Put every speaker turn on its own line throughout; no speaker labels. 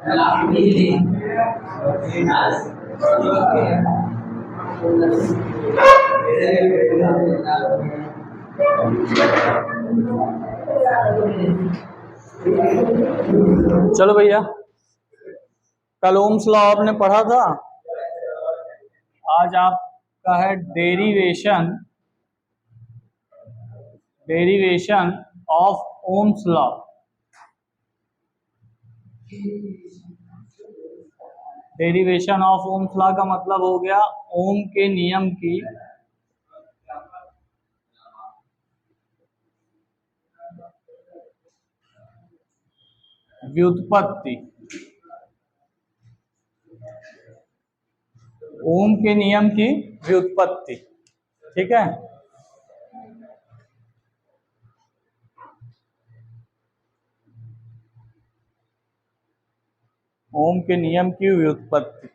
चलो भैया, कल ओम्स लॉ आपने पढ़ा था, आज आपका है derivation of Ohm's law. Derivation of Ohm's law का मतलब हो गया ओम के नियम की व्युत्पत्ति। ओम के नियम की व्युत्पत्ति, ठीक है। ओम के नियम की व्युत्पत्ति।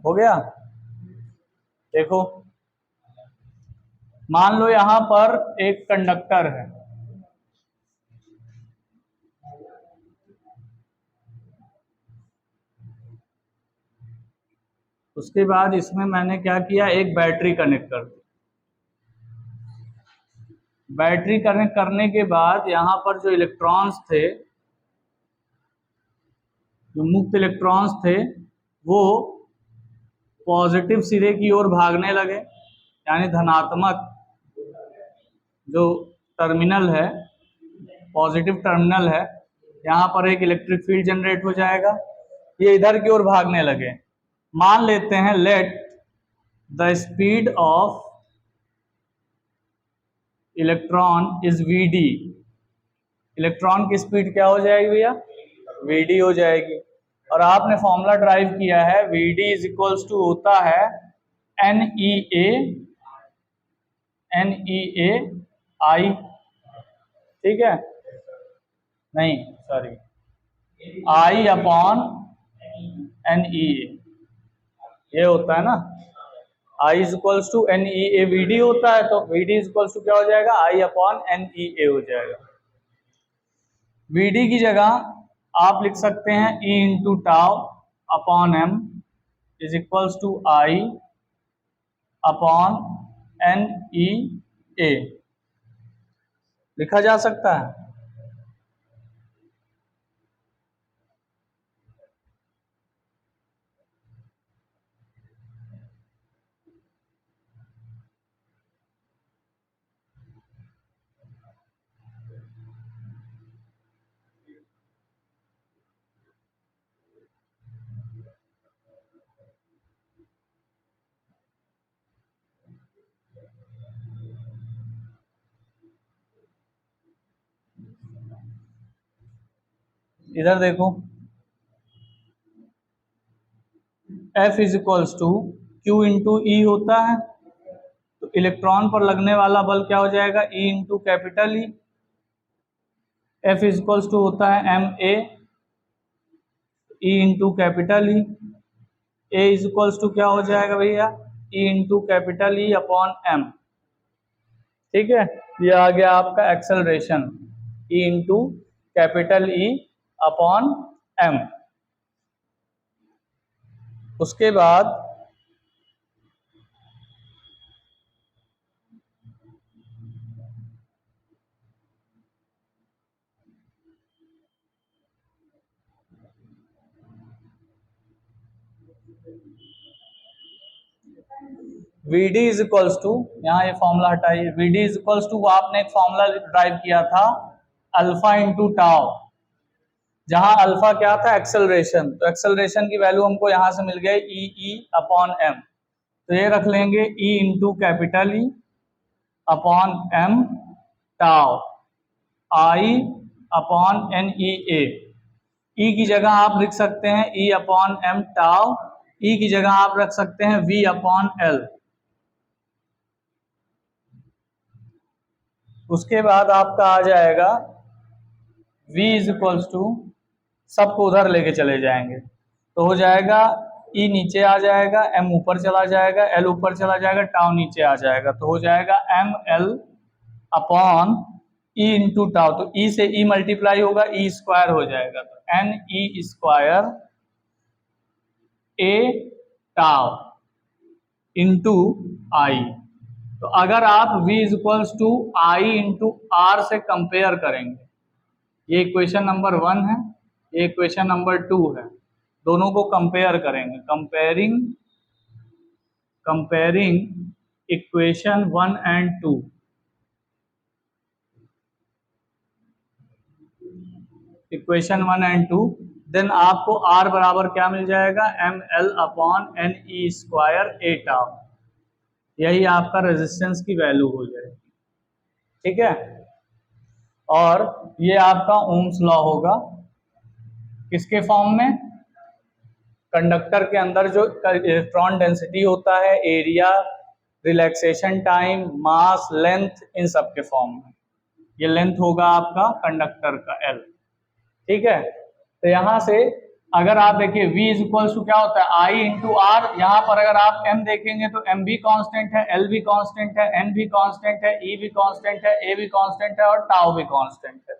हो गया। देखो, मान लो यहां पर एक कंडक्टर है, उसके बाद इसमें मैंने क्या किया, एक बैटरी कनेक्ट कर दी। बैटरी कनेक्ट करने के बाद यहां पर जो इलेक्ट्रॉन्स थे, जो मुक्त इलेक्ट्रॉन्स थे, वो पॉजिटिव सिरे की ओर भागने लगे, यानी धनात्मक जो टर्मिनल है, पॉजिटिव टर्मिनल है, यहाँ पर एक इलेक्ट्रिक फील्ड जनरेट हो जाएगा, ये इधर की ओर भागने लगे। मान लेते हैं let the speed of electron is v d. Electron की स्पीड क्या हो जाएगी भैया, वी डी हो जाएगी। और आपने फॉर्मूला ड्राइव किया है, V D is equals to होता है एन ई ए आई, ठीक है, नहीं sorry, I upon N E A, ये होता है ना, I is equals to N E A V D होता है, तो V D is equals to क्या हो जाएगा, आई अपॉन एन ई ए हो जाएगा। वी डी की जगह आप लिख सकते हैं E into tau upon M is equals to I upon N E A, लिखा जा सकता है। इधर देखो, F is equals to Q into E होता है, तो इलेक्ट्रॉन पर लगने वाला बल क्या हो जाएगा, E into capital e. F is equals to होता है m a, e into capital e. A is equals to क्या हो जाएगा भैया, ई इंटू कैपिटल ई अपॉन एम, ठीक है। ये आ गया आपका एक्सेलरेशन, ई इंटू कैपिटल ई अपॉन एम। उसके बाद v D is equals to, यहाँ ये फॉर्मूला हटाइए, v D is equals to, आपने एक फॉर्मूला ड्राइव किया था अल्फा इंटू टाउ, जहां अल्फा क्या था, एक्सेलरेशन, तो एक्सेलरेशन की वैल्यू हमको यहां से मिल गई ई अपॉन एम, तो ये रख लेंगे E into capital E upon M tau I upon N E A. E की जगह आप लिख सकते हैं E upon M tau, E की जगह आप रख सकते हैं वी अपॉन एल। उसके बाद आपका आ जाएगा v इज इक्वल्स टू, सबको उधर लेके चले जाएंगे तो हो जाएगा ई नीचे आ जाएगा, m ऊपर चला जाएगा, l ऊपर चला जाएगा, टाउ नीचे आ जाएगा, तो हो जाएगा M L upon e into tau. तो ई से ई मल्टीप्लाई होगा, ई स्क्वायर हो जाएगा, तो n E square A tau into i. तो अगर आप v is equals to i into r से कंपेयर करेंगे, ये इक्वेशन नंबर 1 है, ये इक्वेशन नंबर 2 है, दोनों को कंपेयर करेंगे, comparing equation 1 and 2। Equation 1 and 2, then आपको R बराबर क्या मिल जाएगा, M L upon N E square ए टाउ। यही आपका रेजिस्टेंस की वैल्यू हो जाएगी, ठीक है। और ये आपका ओम्स लॉ होगा, किसके फॉर्म में, कंडक्टर के अंदर जो इलेक्ट्रॉन डेंसिटी होता है, एरिया, रिलैक्सेशन टाइम, मास, लेंथ, इन सब के फॉर्म में। ये लेंथ होगा आपका कंडक्टर का L, ठीक है। तो यहां से अगर आप देखिए v इज इक्वल्स टू क्या होता है I इंटू आर, यहाँ पर अगर आप m देखेंगे तो m भी कांस्टेंट है, l भी कांस्टेंट है, n भी कांस्टेंट है, e भी कांस्टेंट है, a भी कांस्टेंट है और टाउ भी कांस्टेंट है।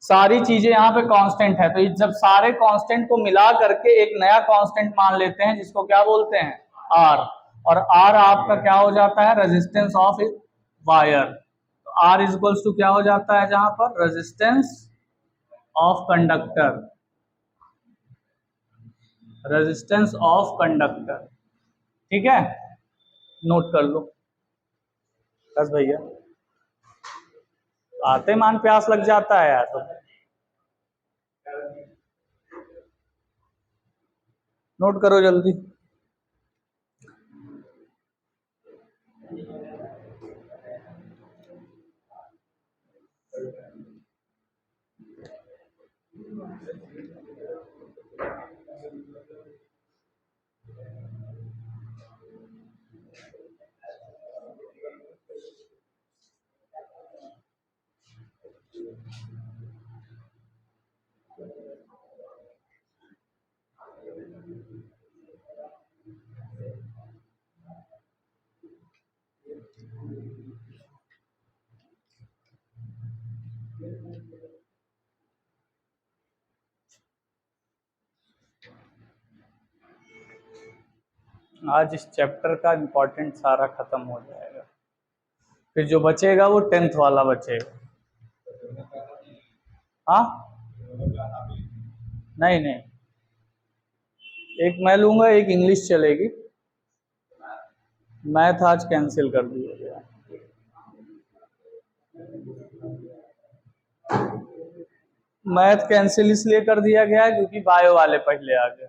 सारी चीजें यहाँ पे कांस्टेंट है, तो जब सारे कांस्टेंट को मिला करके एक नया कांस्टेंट मान लेते हैं जिसको क्या बोलते हैं, R, और R आपका क्या हो जाता है, रेजिस्टेंस ऑफ वायर। तो R इज इक्वल्स टू क्या हो जाता है जहां पर, resistance of conductor, resistance of conductor, ठीक है, नोट कर लो बस भैया, आते मान प्यास लग जाता है यार, तो नोट करो जल्दी। आज इस चैप्टर का इम्पोर्टेंट सारा खत्म हो जाएगा, फिर जो बचेगा वो 10th वाला बचेगा। हाँ नहीं नहीं, एक मैं लूंगा, एक इंग्लिश चलेगी, मैथ आज कैंसिल कर दिया गया। मैथ कैंसिल इसलिए कर दिया गया है क्योंकि बायो वाले पहले आ गए,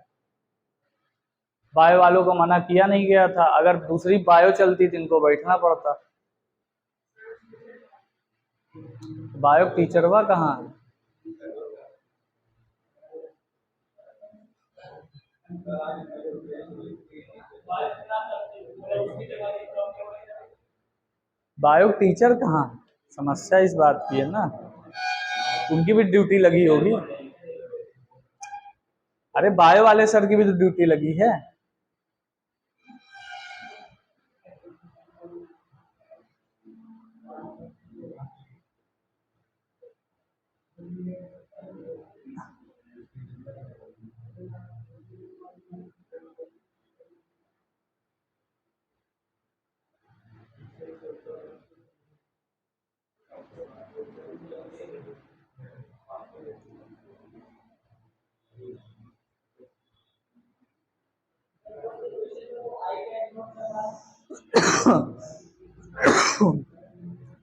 बायो वालों को मना किया नहीं गया था, अगर दूसरी बायो चलती तो इनको बैठना पड़ता। बायो टीचरवा कहाँ है, बायो टीचर कहाँ, समस्या इस बात की है ना, उनकी भी ड्यूटी लगी होगी। अरे बायो वाले सर की भी तो ड्यूटी लगी है।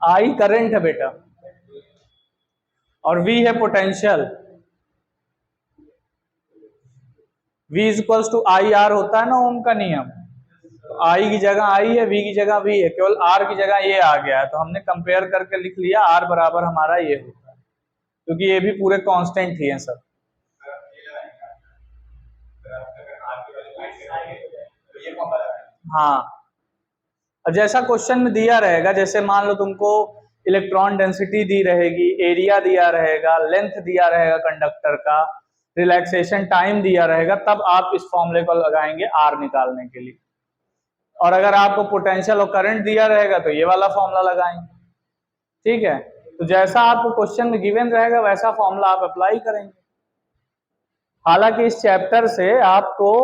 आई करंट है बेटा और V है potential. V is equals to i r होता है ना ओम का नियम, तो I की जगह I है, V की जगह V है, केवल R की जगह ये आ गया है, तो हमने कंपेयर करके लिख लिया R बराबर हमारा ये होता है। क्योंकि ये भी पूरे कांस्टेंट ही हैं सब। हाँ, और जैसा क्वेश्चन में दिया रहेगा, जैसे मान लो तुमको इलेक्ट्रॉन डेंसिटी दी रहेगी, एरिया दिया रहेगा, लेंथ दिया रहेगा कंडक्टर का, रिलैक्सेशन टाइम दिया रहेगा, तब आप इस फॉर्मूले को लगाएंगे आर निकालने के लिए। और अगर आपको पोटेंशियल और करंट दिया रहेगा तो ये वाला फॉर्मूला लगाएंगे। ठीक है, तो जैसा आपको क्वेश्चन में गिवन रहेगा वैसा फॉर्मूला आप अप्लाई करेंगे। हालांकि इस चैप्टर से आपको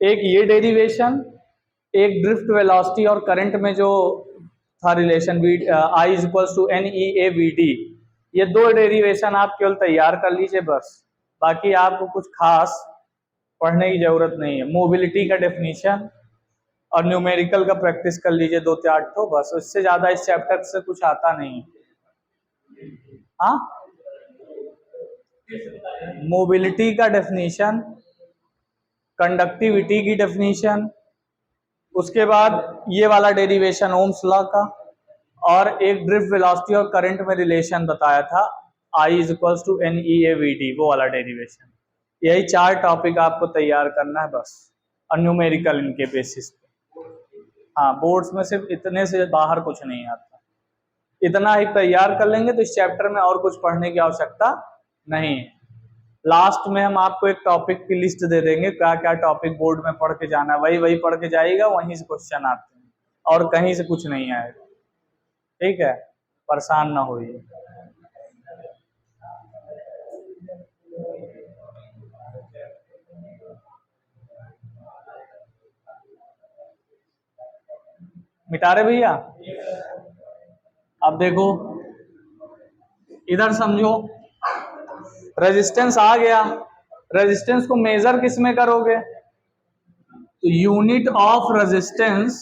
एक ये डेरिवेशन, एक ड्रिफ्ट वेलोसिटी और करंट में जो था relation I is equal to NEAVD, ये दो डेरिवेशन आप केवल तैयार कर लीजिए बस, बाकी आपको कुछ खास पढ़ने की जरूरत नहीं है। मोबिलिटी का डेफिनेशन और न्यूमेरिकल का प्रैक्टिस कर लीजिए 2-4 ठो बस, इससे ज्यादा इस चैप्टर से कुछ आता नहीं। हाँ, मोबिलिटी का डेफिनेशन, कंडक्टिविटी की डेफिनेशन, उसके बाद ये वाला डेरिवेशन ओम्स लॉ का, और एक ड्रिफ्ट वेलोसिटी और करंट में रिलेशन बताया था I is equal to NEAVD, वो वाला डेरिवेशन। यही 4 टॉपिक आपको तैयार करना है बस, और न्यूमेरिकल इनके बेसिस पे। हाँ, बोर्ड्स में सिर्फ इतने से बाहर कुछ नहीं आता, इतना ही तैयार कर लेंगे तो इस चैप्टर में और कुछ पढ़ने की आवश्यकता नहीं है। लास्ट में हम आपको एक टॉपिक की लिस्ट दे देंगे, क्या क्या टॉपिक बोर्ड में पढ़ के जाना है, वही पढ़ के जाइएगा, वहीं से क्वेश्चन आते हैं और कहीं से कुछ नहीं आएगा। ठीक है, परेशान ना होइए। मिटा रहे भैया? अब देखो इधर समझो, रेजिस्टेंस आ गया, रेजिस्टेंस को मेजर किस में करोगे? तो unit of resistance,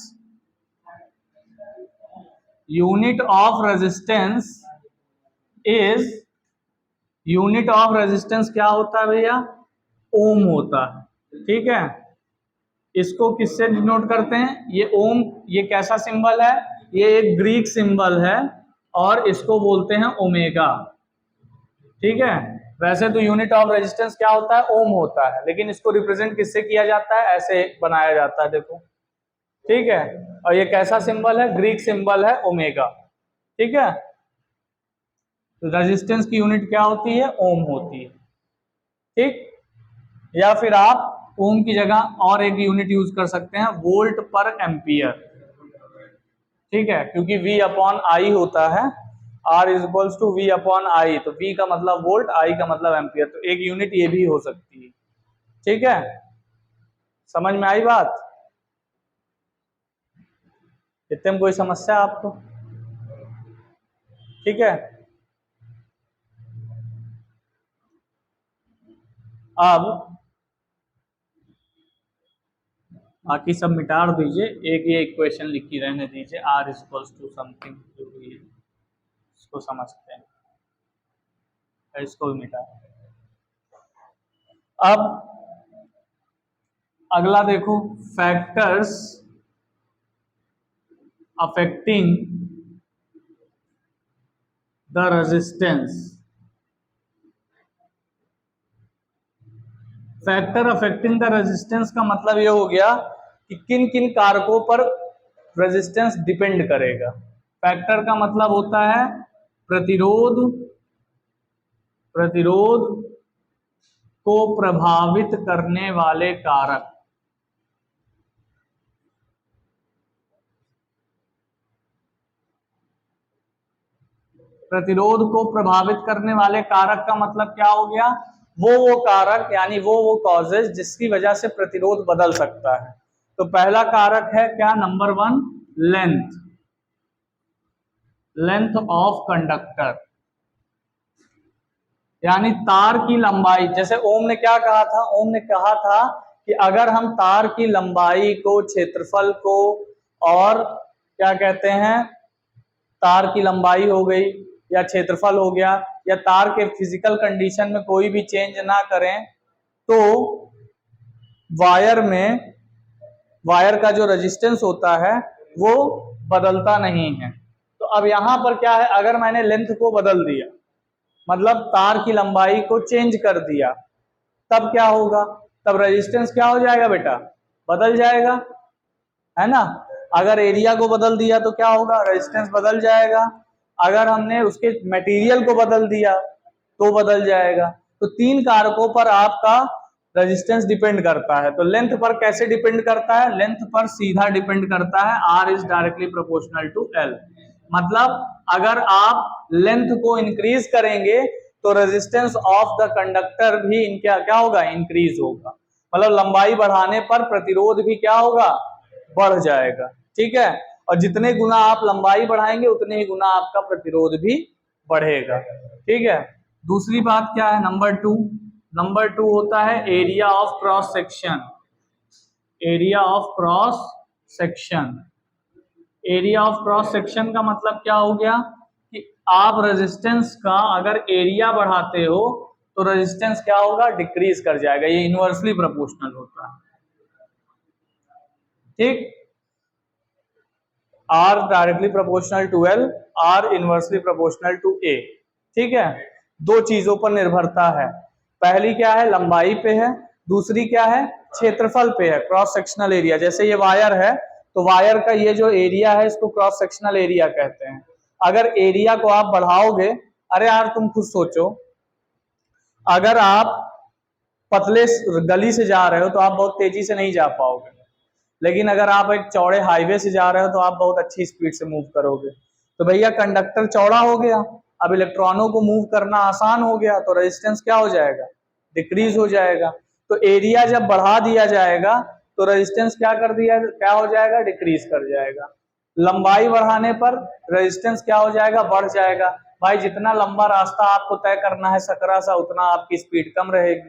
unit of resistance is, unit of resistance क्या होता है भैया? ओम होता है। ठीक है, इसको किससे डिनोट करते हैं? ये ओम, ये कैसा सिंबल है? ये एक ग्रीक सिंबल है और इसको बोलते हैं ओमेगा। ठीक है, वैसे तो यूनिट ऑफ रेजिस्टेंस क्या होता है? ओम होता है, लेकिन इसको रिप्रेजेंट किससे किया जाता है? ऐसे बनाया जाता है, देखो। ठीक है, और ये कैसा सिंबल है? ग्रीक सिंबल है ओमेगा। ठीक है, तो रेजिस्टेंस की यूनिट क्या होती है? ओम होती है। ठीक, या फिर आप ओम की जगह और एक यूनिट यूज कर सकते हैं, वोल्ट पर एम्पियर। ठीक है, क्योंकि V अपॉन I होता है, R is equals to V upon I, तो V का मतलब वोल्ट, I का मतलब एम्पियर, तो एक यूनिट ये भी हो सकती है। ठीक है, समझ में आई बात? इतने में कोई समस्या आपको? ठीक है, अब बाकी सब मिटा दीजिए, एक ये इक्वेशन लिखी रहने दीजिए, R is equals to something, जो भी है इसको समझते हैं, इसको भी मिटा। अब अगला देखो, factors affecting the resistance. Factor affecting the resistance का मतलब ये हो गया कि किन किन कारकों पर रेजिस्टेंस डिपेंड करेगा। फैक्टर का मतलब होता है प्रतिरोध, प्रतिरोध को प्रभावित करने वाले कारक। प्रतिरोध को प्रभावित करने वाले कारक का मतलब क्या हो गया? वो कारक, यानी वो कॉजेज जिसकी वजह से प्रतिरोध बदल सकता है। तो पहला कारक है क्या? Number 1, length, length of conductor, यानी तार की लंबाई। जैसे ओम ने क्या कहा था? ओम ने कहा था कि अगर हम तार की लंबाई को, क्षेत्रफल को, और क्या कहते हैं, तार की लंबाई हो गई या क्षेत्रफल हो गया, या तार के फिजिकल कंडीशन में कोई भी चेंज ना करें, तो वायर में, वायर का जो रेजिस्टेंस होता है वो बदलता नहीं है। तो अब यहां पर क्या है? अगर मैंने लेंथ को बदल दिया, मतलब तार की लंबाई को चेंज कर दिया, तब क्या होगा, तब रेजिस्टेंस क्या हो जाएगा बेटा, बदल जाएगा, है ना। अगर एरिया को बदल दिया तो क्या होगा, रेजिस्टेंस बदल जाएगा। अगर हमने उसके मटेरियल को बदल दिया तो बदल जाएगा। तो तीन कारकों पर आपका रेजिस्टेंस डिपेंड करता है। तो लेंथ पर कैसे डिपेंड करता है, लेंथ पर सीधा डिपेंड करता है, r is directly proportional to l. मतलब अगर आप लेंथ को इंक्रीज करेंगे तो रेजिस्टेंस ऑफ द कंडक्टर भी क्या क्या होगा, इंक्रीज होगा। मतलब लंबाई बढ़ाने पर प्रतिरोध भी क्या होगा, बढ़ जाएगा, ठीक है। और जितने गुना आप लंबाई बढ़ाएंगे उतने ही गुना आपका प्रतिरोध भी बढ़ेगा, ठीक है। दूसरी बात क्या है, नंबर टू, नंबर टू होता है area of cross section. Area of cross section, area of cross section का मतलब क्या हो गया कि आप रेजिस्टेंस का अगर एरिया बढ़ाते हो तो रेजिस्टेंस क्या होगा, डिक्रीज कर जाएगा। ये इनवर्सली प्रोपोर्शनल होता है, ठीक। R directly proportional to L, R inversely proportional to A, ठीक है। दो चीजों पर निर्भरता है, पहली क्या है, लंबाई पे है, दूसरी क्या है, क्षेत्रफल पे है, क्रॉस सेक्शनल एरिया। जैसे ये वायर है तो वायर का ये जो एरिया है इसको क्रॉस सेक्शनल एरिया कहते हैं। अगर एरिया को आप बढ़ाओगे, अरे यार तुम खुद सोचो, अगर आप पतले गली से जा रहे हो तो आप बहुत तेजी से नहीं जा पाओगे, लेकिन अगर आप एक चौड़े हाईवे से जा रहे हो तो आप बहुत अच्छी स्पीड से मूव करोगे। तो भैया कंडक्टर चौड़ा हो गया, अब इलेक्ट्रॉनों को मूव करना आसान हो गया, तो रेजिस्टेंस क्या हो जाएगा, डिक्रीज हो जाएगा। तो एरिया जब बढ़ा दिया जाएगा तो रेजिस्टेंस क्या कर दिया, क्या हो जाएगा, डिक्रीज कर जाएगा। लंबाई बढ़ाने पर रेजिस्टेंस क्या हो जाएगा, बढ़ जाएगा। भाई जितना लंबा रास्ता आपको तय करना है सकरा सा, उतना आपकी स्पीड कम रहेगी।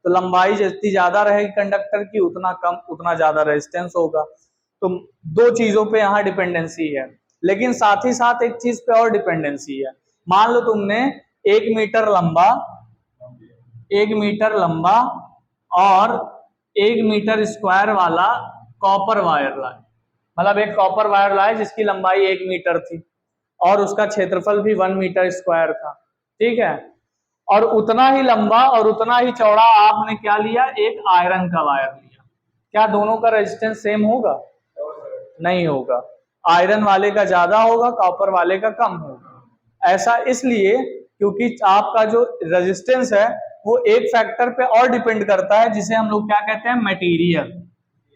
तो लंबाई जितनी ज्यादा रहेगी कंडक्टर की उतना कम, उतना ज्यादा रेजिस्टेंस होगा। तो दो चीजों पे यहाँ डिपेंडेंसी है, लेकिन साथ ही साथ एक चीज पे और डिपेंडेंसी है। मान लो तुमने 1 मीटर लंबा, 1 मीटर लंबा और 1 मीटर स्क्वायर वाला कॉपर वायर लाए। मतलब एक कॉपर वायर लाए जिसकी लंबाई 1 मीटर थी और उसका क्षेत्रफल भी 1 मीटर स्क्वायर था, ठीक है। और उतना ही लंबा और उतना ही चौड़ा आपने क्या लिया, एक आयरन का वायर लिया। क्या दोनों का रेजिस्टेंस सेम होगा, नहीं होगा। आयरन वाले का ज्यादा होगा, कॉपर वाले का कम होगा। ऐसा इसलिए क्योंकि आपका जो रेजिस्टेंस है वो एक फैक्टर पे और डिपेंड करता है जिसे हम लोग क्या कहते हैं, मटेरियल।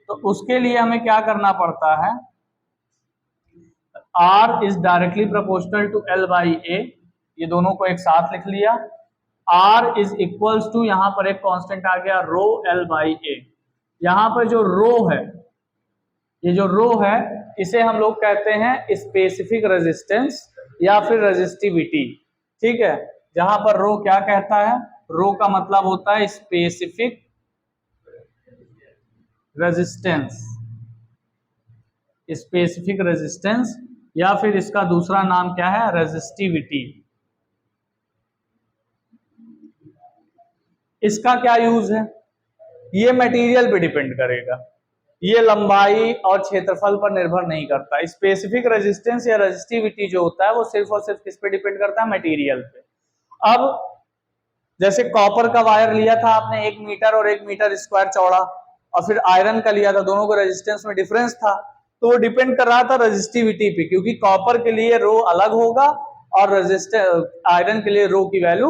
तो उसके लिए हमें क्या करना पड़ता है, R is directly proportional to L by A, ये दोनों को एक साथ लिख लिया। R इज इक्वल्स टू, यहां पर एक कांस्टेंट आ गया, रो L बाई A। यहां पर जो रो है, ये जो रो है इसे हम लोग कहते हैं स्पेसिफिक रेजिस्टेंस या फिर रेजिस्टिविटी, ठीक है। जहां पर रो क्या कहता है, रो का मतलब होता है स्पेसिफिक रेजिस्टेंस, स्पेसिफिक रेजिस्टेंस, या फिर इसका दूसरा नाम क्या है, रेजिस्टिविटी। इसका क्या यूज है, ये मटेरियल पे डिपेंड करेगा, ये लंबाई और क्षेत्रफल पर निर्भर नहीं करता। स्पेसिफिक रेजिस्टेंस या रेजिस्टिविटी जो होता है वो सिर्फ और सिर्फ किस पे डिपेंड करता है, मटेरियल पे। अब जैसे कॉपर का वायर लिया था आपने 1 मीटर और 1 मीटर स्क्वायर चौड़ा, और फिर आयरन का लिया था, दोनों को रेजिस्टेंस में डिफरेंस था, तो वो डिपेंड कर रहा था रेजिस्टिविटी पे, क्योंकि कॉपर के लिए रो अलग होगा और आयरन के लिए रो की वैल्यू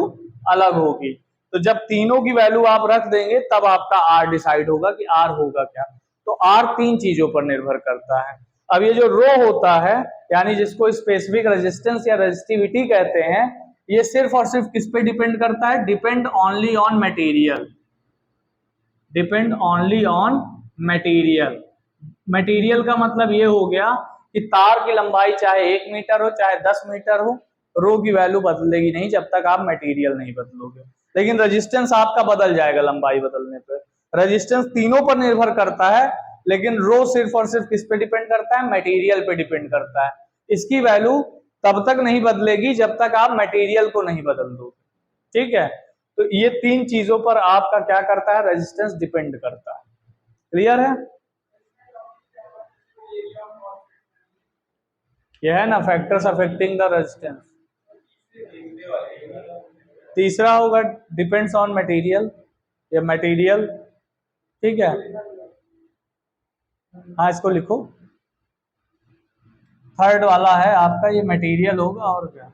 अलग होगी। तो जब तीनों की वैल्यू आप रख देंगे तब आपका आर डिसाइड होगा कि आर होगा क्या। तो आर तीन चीजों पर निर्भर करता है। अब ये जो रो होता है, यानी जिसको स्पेसिफिक रेजिस्टेंस या रेजिस्टिविटी कहते हैं, ये सिर्फ और सिर्फ किस पे डिपेंड करता है, depend only on material, depend only on material. Material का मतलब ये हो गया कि तार की लंबाई चाहे 1 मीटर हो चाहे 10 मीटर हो, रो की वैल्यू बदलेगी नहीं जब तक आप मटेरियल नहीं बदलोगे। लेकिन रेजिस्टेंस आपका बदल जाएगा लंबाई बदलने पर। रेजिस्टेंस तीनों पर निर्भर करता है, लेकिन रो सिर्फ और सिर्फ किस पे डिपेंड करता है, मटेरियल पे डिपेंड करता है। इसकी वैल्यू तब तक नहीं बदलेगी जब तक आप मटेरियल को नहीं बदल दो, ठीक है। तो ये तीन चीजों पर आपका क्या करता है, रेजिस्टेंस डिपेंड करता है। क्लियर है, यह है ना फैक्टर्स अफेक्टिंग द रेजिस्टेंस। तीसरा होगा डिपेंड्स ऑन मटेरियल या मटेरियल, ठीक है। हाँ इसको लिखो, थर्ड वाला है आपका ये मटेरियल होगा और क्या।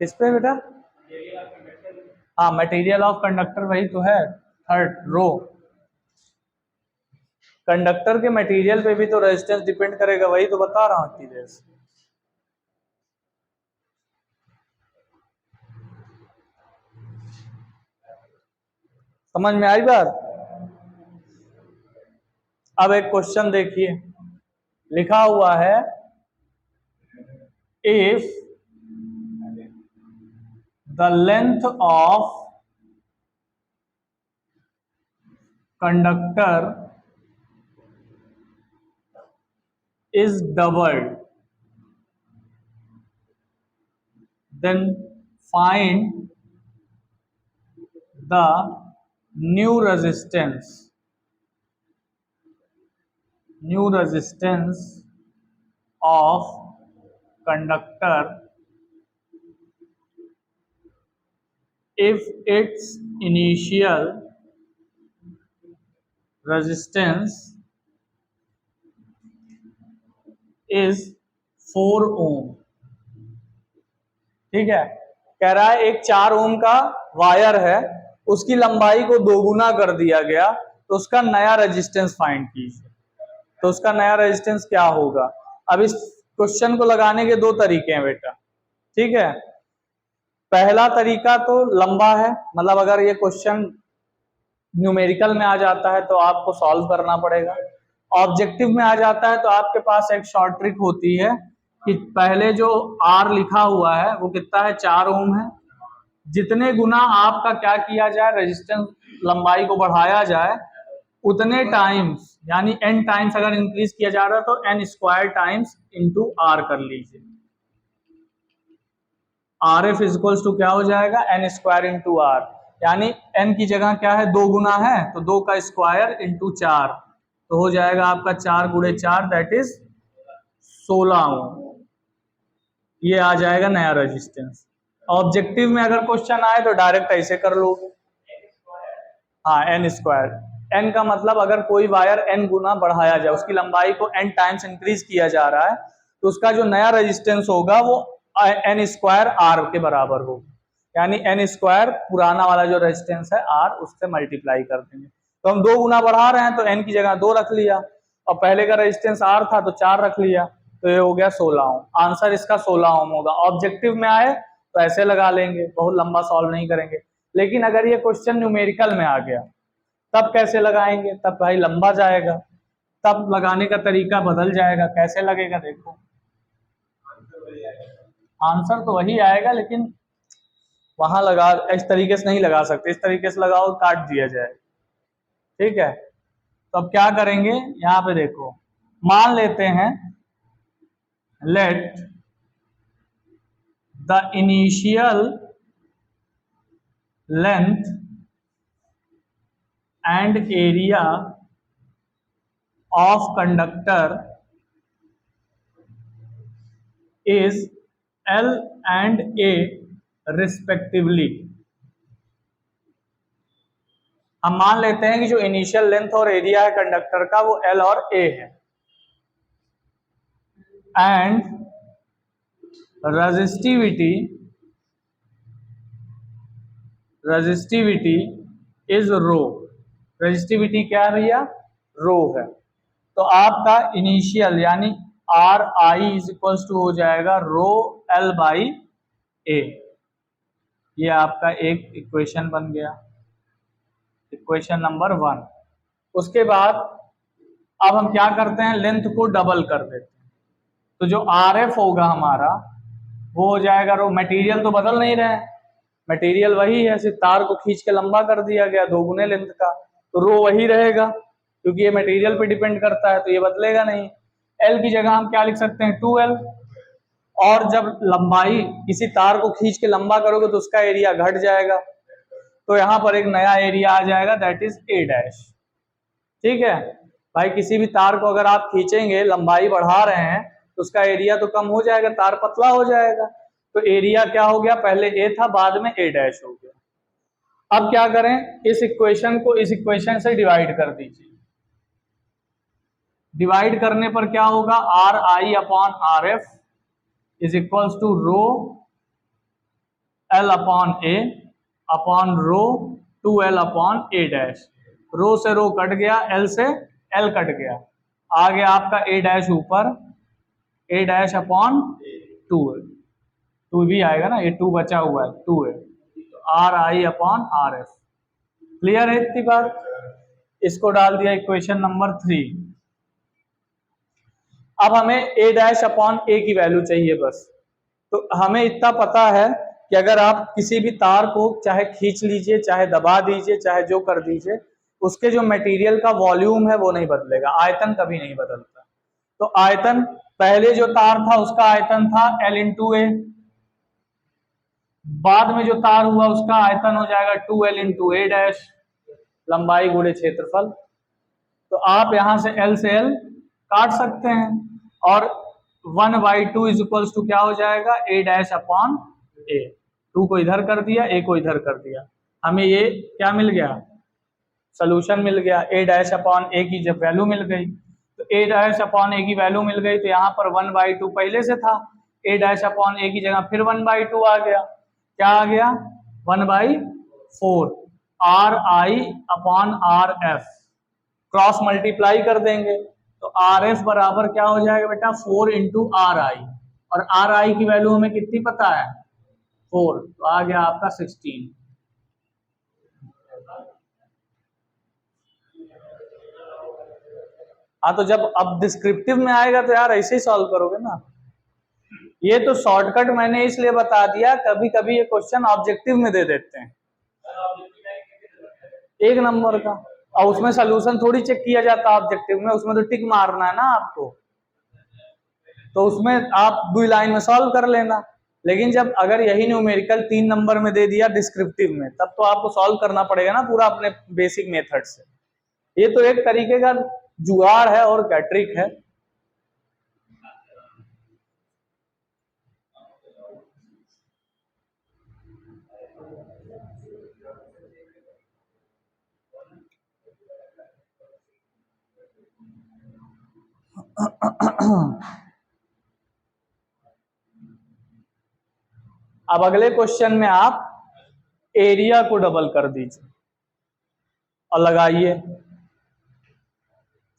किस पे बेटा? हाँ मटेरियल ऑफ कंडक्टर वही तो है, थर्ड रो। कंडक्टर के मटेरियल पे भी तो रेजिस्टेंस डिपेंड करेगा, वही तो बता रहा हूँ इतनी देर से। समझ में आई बात? अब एक क्वेश्चन देखिए, लिखा हुआ है if the length of conductor is doubled, then find the new resistance of conductor if its initial resistance is 4 ohm। ठीक है, कह रहा है एक 4 ओम का वायर है, उसकी लंबाई को दोगुना कर दिया गया, तो उसका नया रेजिस्टेंस फाइंड कीजिए। तो उसका नया रेजिस्टेंस क्या होगा? अब इस क्वेश्चन को लगाने के दो तरीके हैं बेटा, ठीक है। पहला तरीका तो लंबा है, मतलब अगर ये क्वेश्चन न्यूमेरिकल में आ जाता है तो आपको सॉल्व करना पड़ेगा। ऑब्जेक्टिव में आ जाता है तो आपके पास एक शॉर्ट ट्रिक होती है कि पहले जो R लिखा हुआ है वो कितना है, 4 ओम है। जितने गुना आपका क्या किया जाए, रेजिस्टेंस लंबाई को बढ़ाया जाए, उतने टाइम्स यानी n टाइम्स अगर इंक्रीज किया जा रहा है तो n square times into R कर लीजिए। RF इक्वल्स टू क्या हो जाएगा, n स्क्वायर इंटू R, यानी n की जगह क्या है, 2 गुना है तो 2 का स्क्वायर इंटू 4, तो हो जाएगा आपका 4 गुणे 4 दैट इज 16 ओम। ये आ जाएगा नया रेजिस्टेंस। ऑब्जेक्टिव में अगर क्वेश्चन आए तो डायरेक्ट ऐसे कर लोगे, हाँ n स्क्वायर, n का मतलब अगर कोई वायर n गुना बढ़ाया जाए, उसकी लंबाई को n टाइम्स इंक्रीज किया जा रहा है, तो उसका जो नया रेजिस्टेंस होगा वो n स्क्वायर R के बराबर होगा, यानी n स्क्वायर पुराना वाला जो रेजिस्टेंस है R उससे मल्टीप्लाई कर देंगे। तो हम 2 गुना बढ़ा रहे हैं तो n की जगह 2 रख लिया, और पहले का रेजिस्टेंस R था तो 4 रख लिया, तो ये हो गया 16 ओम। आंसर इसका 16 ओम होगा। ऑब्जेक्टिव में आए तो ऐसे लगा लेंगे, बहुत लंबा सॉल्व नहीं करेंगे। लेकिन अगर ये क्वेश्चन न्यूमेरिकल में आ गया तब कैसे लगाएंगे, तब भाई लंबा जाएगा, तब लगाने का तरीका बदल जाएगा। कैसे लगेगा देखो, आंसर तो वही आएगा लेकिन वहां लगा, इस तरीके से नहीं लगा सकते, इस तरीके से लगाओ काट दिया जाए, ठीक है। तो अब क्या करेंगे, यहाँ पे देखो, मान लेते हैं let the initial length and area of conductor is L and A respectively। हम मान लेते हैं कि जो इनिशियल लेंथ और एरिया है कंडक्टर का वो L और A है, and resistivity is rho. Resistivity क्या है भैया, रो है। तो आपका इनिशियल यानी r i is equals to हो जाएगा रो एल बाई ए। ये आपका एक इक्वेशन बन गया, इक्वेशन नंबर 1। उसके बाद अब हम क्या करते हैं, लेंथ को डबल कर देते हैं, तो जो आर एफ होगा हमारा वो हो जाएगा रो। मटेरियल तो बदल नहीं रहे हैं, मटेरियल वही है, सिर्फ तार को खींच के लंबा कर दिया गया 2 गुने लेंथ का, तो रो वही रहेगा क्योंकि ये मटेरियल पे डिपेंड करता है, तो ये बदलेगा नहीं। एल की जगह हम क्या लिख सकते हैं, 2L। और जब लंबाई किसी तार को खींच के लंबा करोगे तो उसका एरिया घट जाएगा, तो यहाँ पर एक नया एरिया आ जाएगा दैट इज A डैश, ठीक है। भाई किसी भी तार को अगर आप खींचेंगे, लंबाई बढ़ा रहे हैं, तो उसका एरिया तो कम हो जाएगा, तार पतला हो जाएगा। तो एरिया क्या हो गया, पहले ए था, बाद में ए डैश हो गया। अब क्या करें, इस इक्वेशन को इस इक्वेशन से डिवाइड कर दीजिए। डिवाइड करने पर क्या होगा, R I upon R F is equals to rho L upon A upon rho 2l upon A dash. Rho से रो कट गया, एल से एल कट गया, आ गया आपका ए डैश ऊपर, ए डैश अपॉन 2 भी आएगा ना, ये 2 बचा हुआ है, 2 है, तो are I upon R F. Clear है इतनी बात। इसको डाल दिया इक्वेशन नंबर 3। अब हमें ए डैश अपॉन ए की वैल्यू चाहिए बस। तो हमें इतना पता है कि अगर आप किसी भी तार को चाहे खींच लीजिए, चाहे दबा दीजिए, चाहे जो कर दीजिए, उसके जो मटेरियल का वॉल्यूम है वो नहीं बदलेगा, आयतन कभी नहीं बदलता। तो आयतन, पहले जो तार था उसका आयतन था L इंटू ए, बाद में जो तार हुआ उसका आयतन हो जाएगा 2l इंटू ए डैश, लंबाई गुणे क्षेत्रफल। तो आप यहां से L से L काट सकते हैं, और 1/2 इज इक्वल्स टू क्या हो जाएगा, ए डैश अपॉन ए। 2 को इधर कर दिया, ए को इधर कर दिया, हमें ये क्या मिल गया, सोल्यूशन मिल गया। ए डैश अपॉन ए की जब वैल्यू मिल गई, तो ए डैश अपॉन ए की वैल्यू मिल गई, तो यहाँ पर 1/2 पहले से था, ए डैश अपॉन ए की जगह फिर 1/2 आ गया। क्या आ गया, 1/4 are I upon R F, cross multiply कर देंगे, तो आर एफ बराबर क्या हो जाएगा बेटा, 4 इंटू आर आई, और आर आई की वैल्यू हमें कितनी पता है, 4, तो आ गया आपका 16। हाँ, तो जब अब डिस्क्रिप्टिव में आएगा तो यार ऐसे ही सॉल्व करोगे ना। ये तो शॉर्टकट मैंने इसलिए बता दिया, कभी कभी ये क्वेश्चन ऑब्जेक्टिव में दे देते हैं 1 नंबर का, और उसमें सोल्यूशन थोड़ी चेक किया जाता ऑब्जेक्टिव में, उसमें तो टिक मारना है ना आपको, तो उसमें आप 2 लाइन में सॉल्व कर लेना। लेकिन जब अगर यही न्यूमेरिकल 3 नंबर में दे दिया डिस्क्रिप्टिव में, तब तो आपको सॉल्व करना पड़ेगा ना पूरा अपने बेसिक मेथड से। ये तो एक तरीके का जुगाड़ है, और क्या ट्रिक है। अब अगले क्वेश्चन में आप एरिया को डबल कर दीजिए और लगाइए।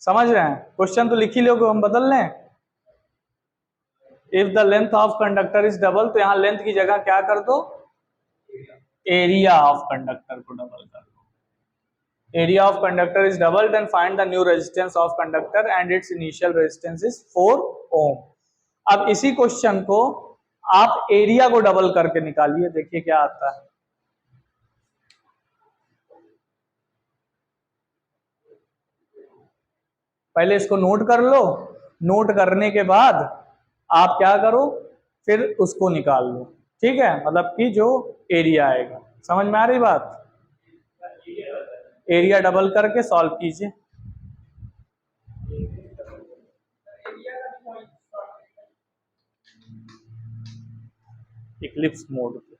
समझ रहे हैं, क्वेश्चन तो लिख ही लोगे, हम बदल लें। If the length of conductor is double, तो यहां लेंथ की जगह क्या कर दो, एरिया ऑफ कंडक्टर को डबल कर दो। Area of conductor is double, then find the new resistance of conductor and its initial resistance is 4 ohm. अब इसी क्वेश्चन को आप एरिया को डबल करके निकालिए, देखिए क्या आता है। पहले इसको नोट कर लो, नोट करने के बाद आप क्या करो, फिर उसको निकाल लो, ठीक है, मतलब कि जो एरिया आएगा। समझ में आ रही बात, एरिया डबल करके सॉल्व कीजिए। इक्लिप्स मोड पे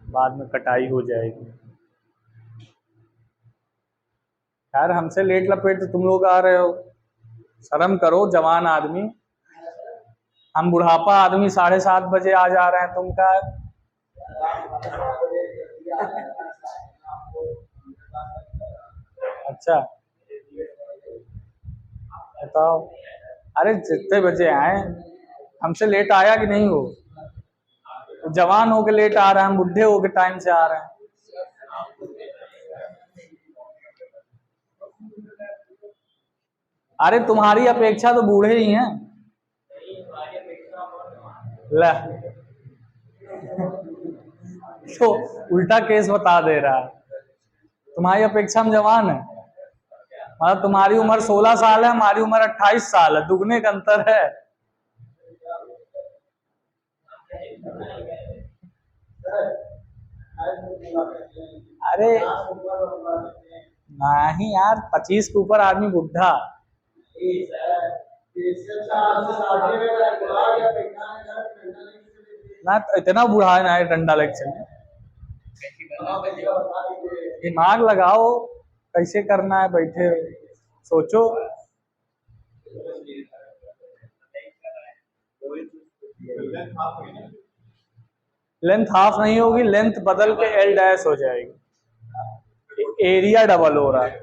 बाद में कटाई हो जाएगी। यार हमसे लेट लपेट तो तुम लोग आ रहे हो, शर्म करो जवान आदमी। हम बुढ़ापा आदमी 7:30 बजे आ जा रहे हैं, तुम क्या। अच्छा बताओ, अरे जितने बजे आए, हमसे लेट आया कि नहीं हो, जवान हो के लेट आ रहे हैं, हम बुढ़े हो के टाइम से आ रहे हैं। अरे तुम्हारी अपेक्षा तो बूढ़े ही हैं। ले तो उल्टा केस बता दे रहा है, तुम्हारी अपेक्षा हम जवान है, मतलब तुम्हारी उम्र 16 साल है, हमारी उम्र 28 साल है, दुगने का अंतर है। अरे नहीं यार, 25 के ऊपर आदमी बुढ़ा। ना तो इतना बुढ़ा है ना ये डंडा लेके चले। दिमाग लगाओ, कैसे करना है, बैठे सोचो। लेंथ हाफ नहीं होगी, लेंथ बदल के एल डैश हो जाएगी। एरिया डबल हो रहा है,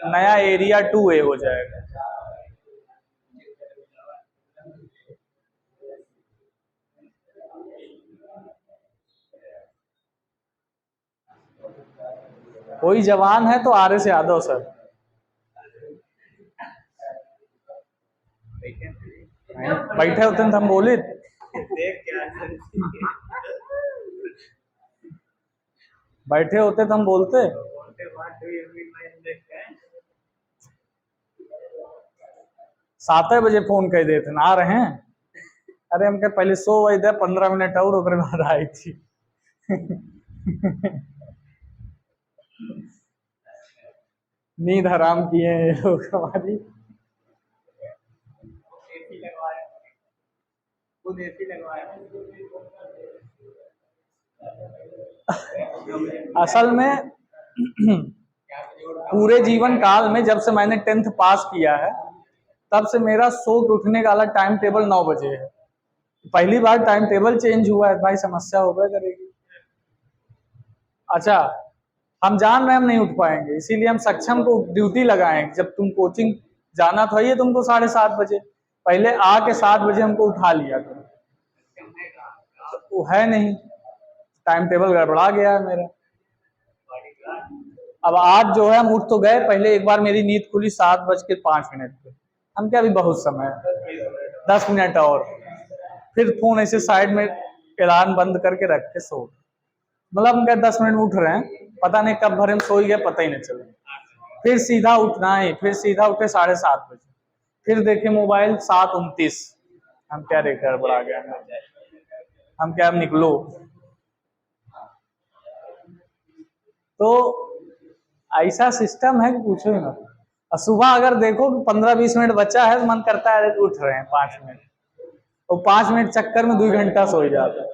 नया एरिया 2A हो जाएगा। कोई जवान है तो आर से यादव सर। बैठे होते हैं तो हम बोले बैठे होते तो हम बोलते। 7 बजे फोन कर देते ना, आ रहे हैं। अरे हम पहले 100 बजे 15 मिनट और ओकरे बाद आई थी। नींद हराम किए हैं ये लोग हमारी। असल में पूरे जीवन काल में जब से मैंने 10th पास किया है, तब से मेरा सो के उठने का अलग टाइम टेबल 9 बजे है। पहली बार टाइम टेबल चेंज हुआ है भाई, समस्या होगा करेगी। अच्छा, हम जान रहे हैं हम नहीं उठ पाएंगे, इसीलिए हम सक्षम को ड्यूटी लगाएं। जब तुम कोचिंग जाना तो है तुमको 7:30 बजे, पहले आके 7 बजे हमको उठा लिया करो। वो है नहीं, टाइम टेबल गड़बड़ा गया है मेरा। अब आज जो है हम उठ तो गए, पहले एक बार मेरी नींद खुली 7:05 पे। हम क्या, अभी बहुत समय है, 10 मिनट और। फिर फोन ऐसे साइड में अलार्म बंद करके रख के सो, मतलब हम क्या 10 मिनट में उठ रहे हैं, पता नहीं कब भरे हम सो ही गए, पता ही नहीं चला। फिर सीधा उठना है, फिर सीधा उठे 7:30 बजे, फिर देखे मोबाइल 7:29। हम क्या देखा, गड़बड़ा गया। हम क्या, अब निकलो। तो ऐसा सिस्टम है कि पूछो ही मत। और सुबह अगर देखो कि 15-20 मिनट बचा है तो मन करता है उठ रहे हैं 5 मिनट, तो 5 मिनट चक्कर में 2 घंटा सो जाता है।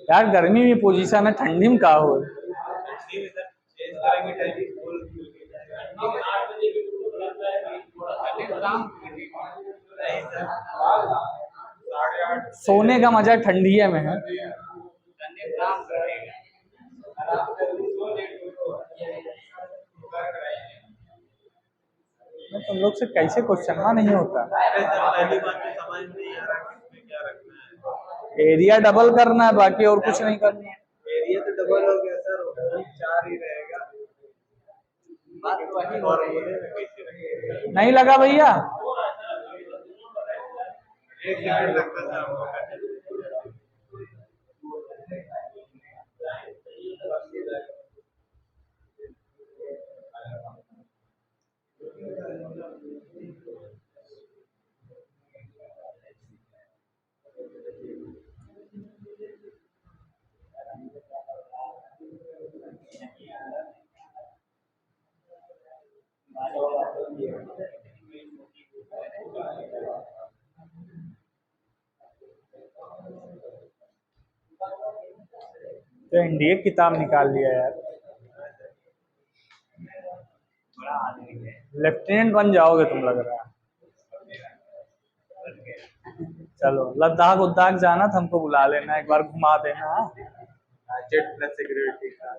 यार गर्मी में पोजीशन है, ठंडी में का हो। सोने का मजा ठंडिया में है। तुम लोग से कैसे क्वेश्चन नहीं होता। एरिया डबल करना है, बाकी और कुछ नहीं करना है। एरिया तो डबल हो गया सर, 4 ही रहेगा। नहीं लगा भैया, तो इंडिया किताब निकाल लिया यार। लेफ्टिनेंट बन जाओगे तुम, लग रहा है। चलो लद्दाख उद्दाख जाना था, हमको बुला लेना, एक बार घुमा देना। जेट प्लस सिक्योरिटी का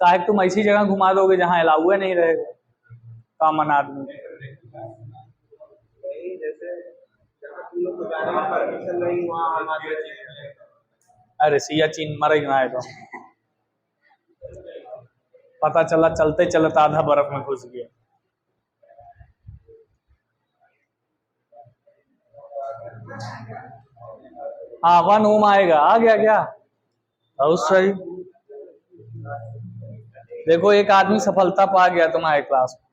साहब, तुम ऐसी जगह घुमा दोगे जहाँ अलाउ नहीं रहेगा कॉमन आदमी। अरे सियाचिन मर ही ना तो पता चला चलते चलते आधा बर्फ में घुस गया। हाँ 1 ओम आएगा, आ गया क्या, बहुत सही। देखो एक आदमी सफलता पा गया तुम्हारे क्लास में।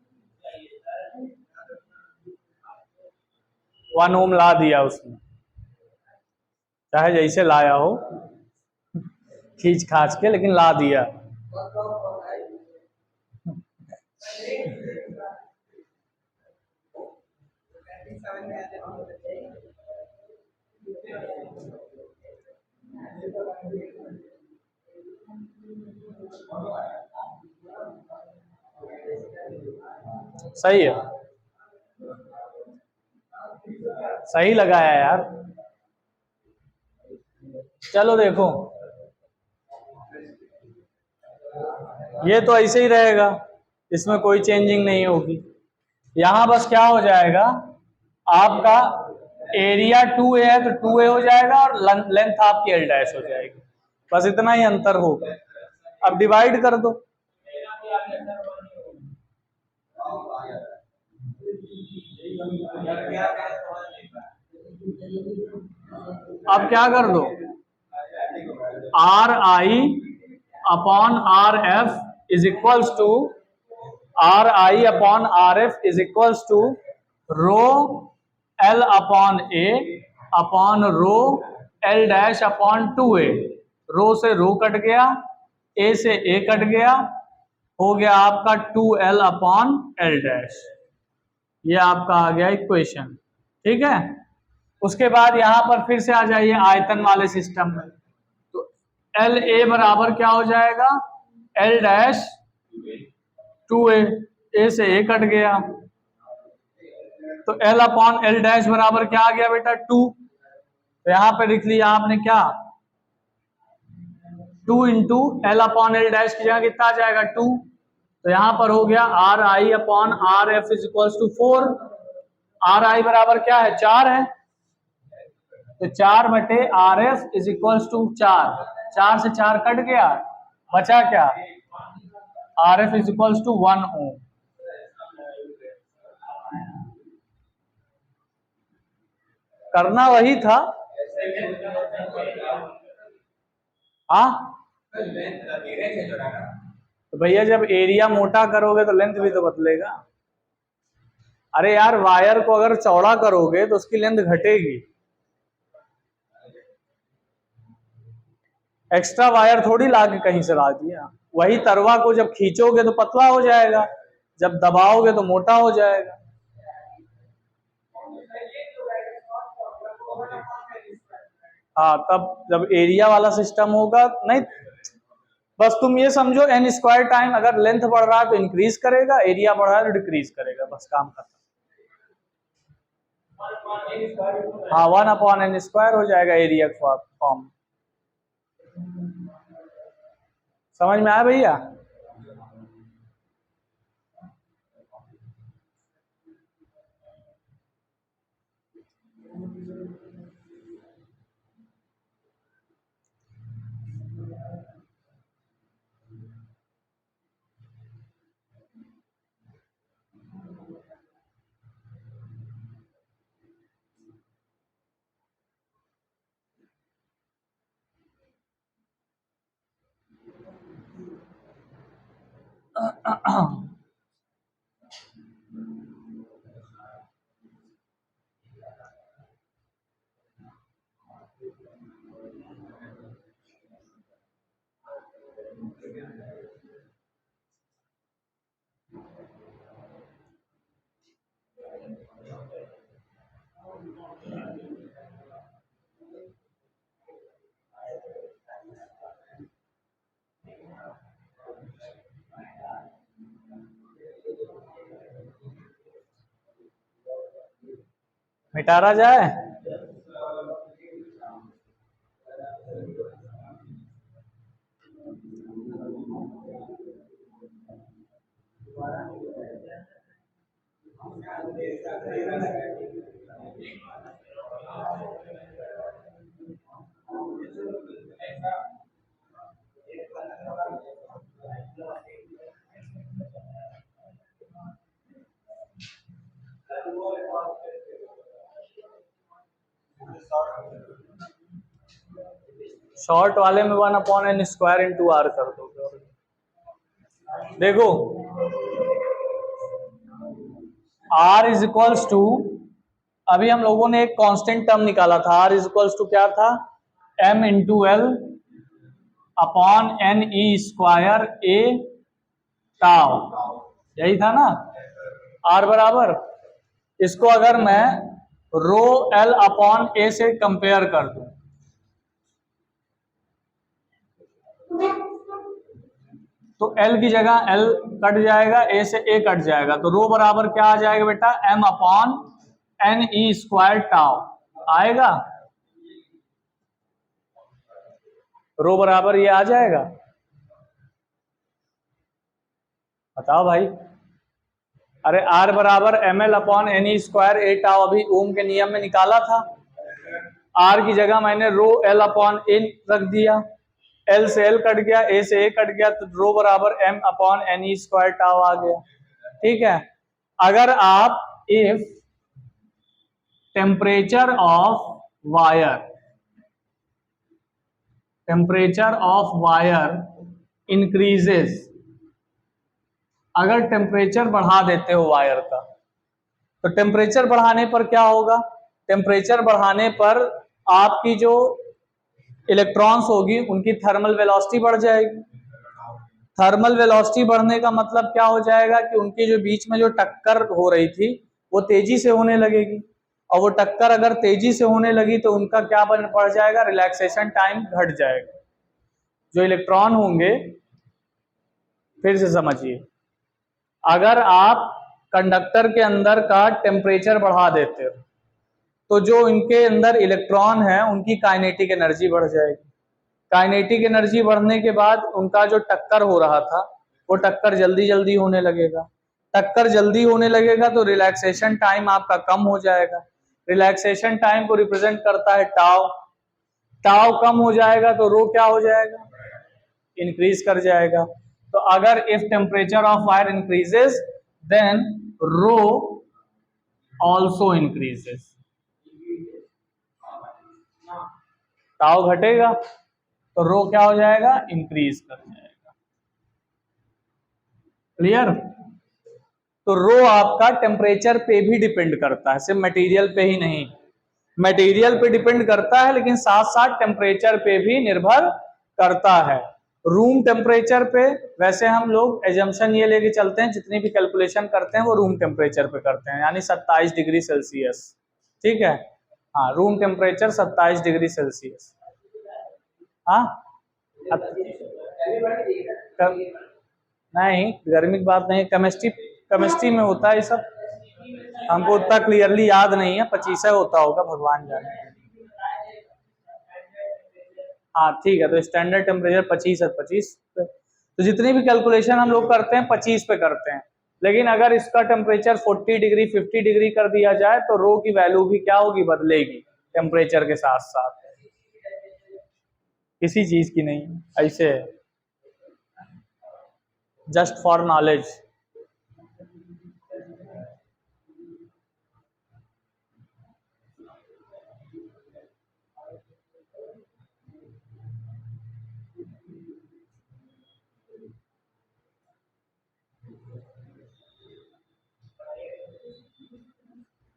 1 ओम ला दिया उसने, चाहे जैसे लाया हो खींच खाच के, लेकिन ला दिया। सही है, सही लगाया यार। चलो देखो, ये तो ऐसे ही रहेगा, इसमें कोई चेंजिंग नहीं होगी। यहां बस क्या हो जाएगा, आपका एरिया 2a है तो 2a हो जाएगा और लेंथ आपकी l डैश हो जाएगी, बस इतना ही अंतर होगा। अब डिवाइड कर दो, अब क्या कर दो, RI upon RF is equals to RI upon RF is equals to rho L upon A upon rho L dash upon 2A। Rho से रो कट गया, A से A कट गया, हो गया आपका 2L अपॉन L डैश। ये आपका आ गया इक्वेशन, ठीक है। उसके बाद यहां पर फिर से आ जाइए आयतन वाले सिस्टम में, तो LA बराबर क्या हो जाएगा, L डैश 2A, A से A कट गया, तो L अपॉन L डैश बराबर क्या आ गया बेटा, 2। तो यहां पे लिख लिया आपने क्या, 2 into L upon L dash की जगह कितना आ जाएगा, 2। तो यहां पर हो गया RI upon RF is equal to 4। RI बराबर क्या है, 4 है, तो 4 बटे RF इज इक्वल टू 4, 4 से 4 कट गया, बचा क्या, RF इज इक्वल टू 1 ओम। करना वही था, हाँ। तो भैया जब एरिया मोटा करोगे तो लेंथ भी तो बदलेगा। अरे यार वायर को अगर चौड़ा करोगे तो उसकी लेंथ घटेगी, एक्स्ट्रा वायर थोड़ी लाके कहीं से ला दिया। वही तरवा को जब खींचोगे तो पतला हो जाएगा, जब दबाओगे तो मोटा हो जाएगा। हाँ, तब जब एरिया वाला सिस्टम होगा, नहीं बस तुम ये समझो n स्क्वायर टाइम, अगर लेंथ बढ़ रहा है तो इंक्रीज करेगा, एरिया बढ़ रहा है तो डिक्रीज करेगा, बस काम खत्म। हाँ, 1 अपॉन n स्क्वायर हो जाएगा एरिया फॉर्म। समझ में आया भैया? मिटारा जाए, शॉर्ट वाले में 1 upon n square into r कर दोगे। देखो R इज इक्वल्स टू अभी हम लोगों ने एक कांस्टेंट टर्म निकाला था, R इक्वल्स टू क्या था, M into L upon N E square ए टाउ, यही था ना। R बराबर, इसको अगर मैं रो एल अपॉन ए से कंपेयर कर दूं तो L की जगह L कट जाएगा, A से A कट जाएगा, तो रो बराबर क्या आ जाएगा बेटा, M upon N E square tau आएगा। रो बराबर ये आ जाएगा, बताओ भाई। अरे R बराबर M L upon N E square ए टाउ अभी ओम के नियम में निकाला था। R की जगह मैंने रो L अपॉन ए रख दिया, L से L कट गया, A से A कट गया, तो रो बराबर M upon N E square tau आ गया। ठीक है, अगर आप if temperature of wire increases, अगर टेम्परेचर बढ़ा देते हो वायर का, तो टेम्परेचर बढ़ाने पर क्या होगा, टेम्परेचर बढ़ाने पर आपकी जो इलेक्ट्रॉन्स होगी उनकी थर्मल वेलोसिटी बढ़ जाएगी। थर्मल वेलोसिटी बढ़ने का मतलब क्या हो जाएगा कि उनके जो बीच में जो टक्कर हो रही थी वो तेजी से होने लगेगी, और वो टक्कर अगर तेजी से होने लगी तो उनका क्या बढ़ जाएगा, रिलैक्सेशन टाइम घट जाएगा। जो इलेक्ट्रॉन होंगे, फिर से समझिए, अगर आप कंडक्टर के अंदर का टेम्परेचर बढ़ा देते हो तो जो इनके अंदर इलेक्ट्रॉन है उनकी काइनेटिक एनर्जी बढ़ जाएगी। काइनेटिक एनर्जी बढ़ने के बाद उनका जो टक्कर हो रहा था वो टक्कर जल्दी जल्दी होने लगेगा। टक्कर जल्दी होने लगेगा तो रिलैक्सेशन टाइम आपका कम हो जाएगा। रिलैक्सेशन टाइम को रिप्रेजेंट करता है टाउ। टाउ कम हो जाएगा तो रो क्या हो जाएगा, इंक्रीज कर जाएगा। तो अगर if temperature of wire increases then rho also increases. Tau घटेगा तो रो क्या हो जाएगा, इंक्रीज कर जाएगा। क्लियर। तो रो आपका टेम्परेचर पे भी डिपेंड करता है, सिर्फ मटेरियल पे ही नहीं। मटेरियल पे डिपेंड करता है लेकिन साथ साथ टेम्परेचर पे भी निर्भर करता है। रूम टेम्परेचर पे वैसे हम लोग एजम्पशन ये लेके चलते हैं, जितनी भी कैलकुलेशन करते हैं वो रूम टेम्परेचर पे करते हैं, यानी 27 डिग्री सेल्सियस। ठीक है, हाँ, रूम टेम्परेचर 27 डिग्री सेल्सियस। हाँ, नहीं, गर्मी की बात नहीं, केमिस्ट्री में होता है ये सब, हमको उतना क्लियरली याद नहीं है, 25 होता होगा, भगवान जाने। हाँ ठीक है, तो स्टैंडर्ड टेम्परेचर 25 है, 25। तो जितनी भी कैलकुलेशन हम लोग करते हैं 25 पे करते हैं, लेकिन अगर इसका टेम्परेचर 40 डिग्री 50 डिग्री कर दिया जाए तो रो की वैल्यू भी क्या होगी, बदलेगी टेम्परेचर के साथ साथ। किसी चीज की नहीं, ऐसे जस्ट फॉर नॉलेज।